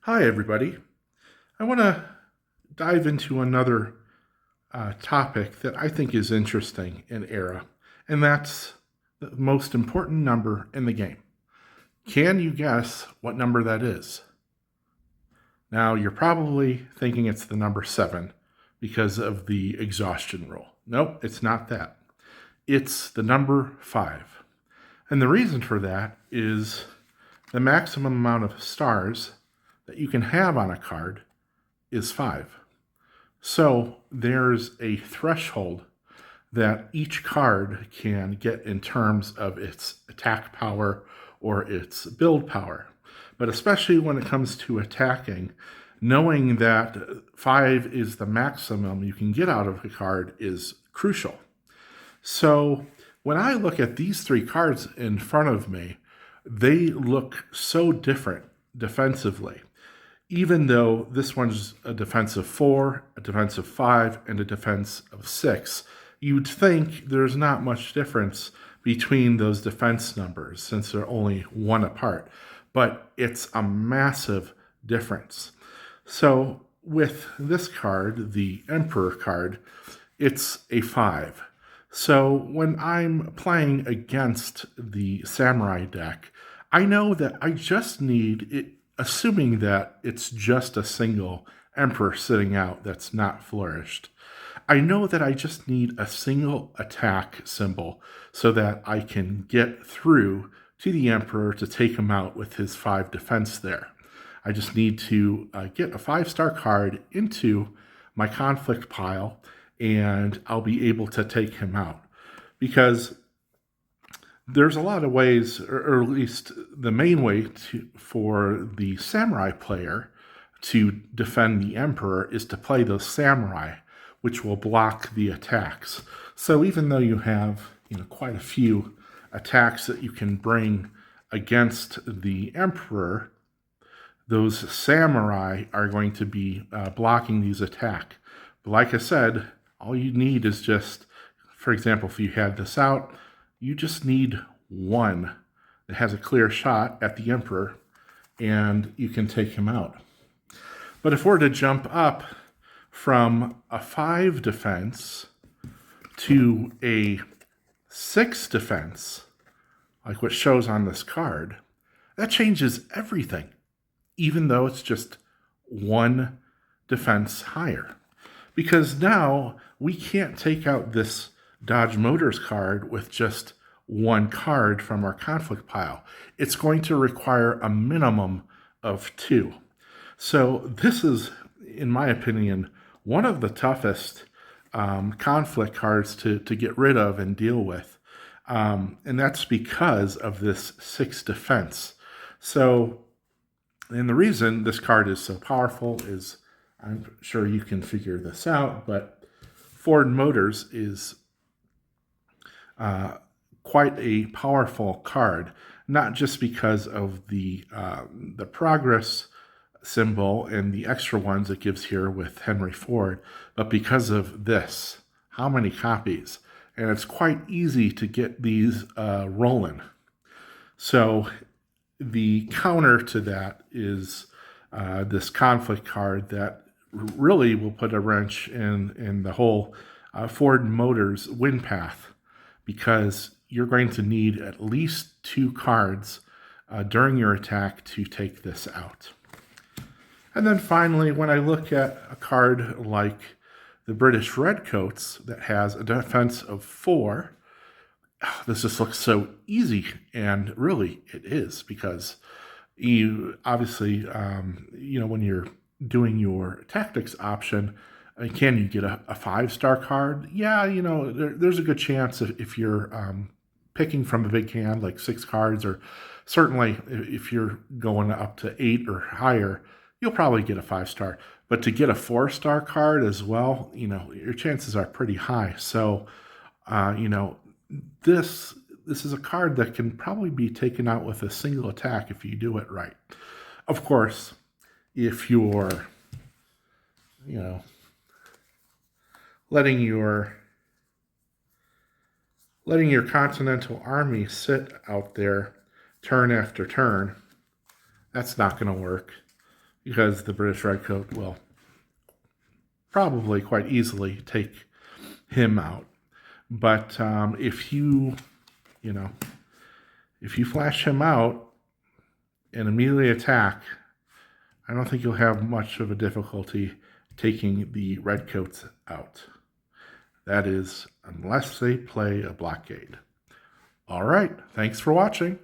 Hi, everybody. I want to dive into another topic that I think is interesting in Era, and that's the most important number in the game. Can you guess what number that is? Now, you're probably thinking it's the number 7 because of the exhaustion rule. Nope, it's not that. It's the number 5. And the reason for that is the maximum amount of stars that you can have on a card is 5. So there's a threshold that each card can get in terms of its attack power or its build power. But especially when it comes to attacking, knowing that 5 is the maximum you can get out of a card is crucial. So when I look at these three cards in front of me, they look so different defensively, even though this one's a defense of 4, a defense of 5, and a defense of 6. You'd think there's not much difference between those defense numbers since they're only one apart, but it's a massive difference. So with this card, the Emperor card, it's a 5. So when I'm playing against the Samurai deck, I know that I just need it, assuming that it's just a single Emperor sitting out that's not flourished. I know that I just need a single attack symbol so that I can get through to the Emperor to take him out with his 5 defense there. I just need to get a 5-star card into my conflict pile and I'll be able to take him out. Because there's a lot of ways, or at least the main way for the samurai player to defend the emperor is to play those samurai, which will block the attacks. So even though you have quite a few attacks that you can bring against the emperor, those samurai are going to be blocking these attacks. But like I said, all you need is just, for example, if you had this out, you just need one that has a clear shot at the emperor, and you can take him out. But if we're to jump up from a 5 defense to a 6 defense, like what shows on this card, that changes everything, even though it's just one defense higher. Because now we can't take out this Dodge Motors card with just one card from our conflict pile. It's going to require a minimum of 2. So this is, in my opinion, one of the toughest conflict cards to get rid of and deal with. And that's because of this 6 defense. So, and the reason this card is so powerful is, I'm sure you can figure this out, but Ford Motors is quite a powerful card, not just because of the progress symbol and the extra ones it gives here with Henry Ford, but because of this. How many copies? And it's quite easy to get these rolling. So the counter to that is this conflict card that really will put a wrench in the whole Ford Motors win path, because you're going to need at least 2 cards during your attack to take this out. And then finally, when I look at a card like the British Redcoats that has a defense of 4, this just looks so easy, and really it is, because you obviously, when you're doing your tactics option, can you get a 5-star card? Yeah, there's a good chance if you're picking from a big hand, like 6 cards, or certainly if you're going up to 8 or higher, you'll probably get a 5-star. But to get a 4-star card as well, your chances are pretty high. So, this is a card that can probably be taken out with a single attack if you do it right. Of course, if you're, letting your Continental Army sit out there turn after turn, that's not going to work. because the British Redcoat will probably quite easily take him out. But if you flash him out and immediately attack, I don't think you'll have much of a difficulty taking the Redcoats out. That is, unless they play a blockade. All right, thanks for watching.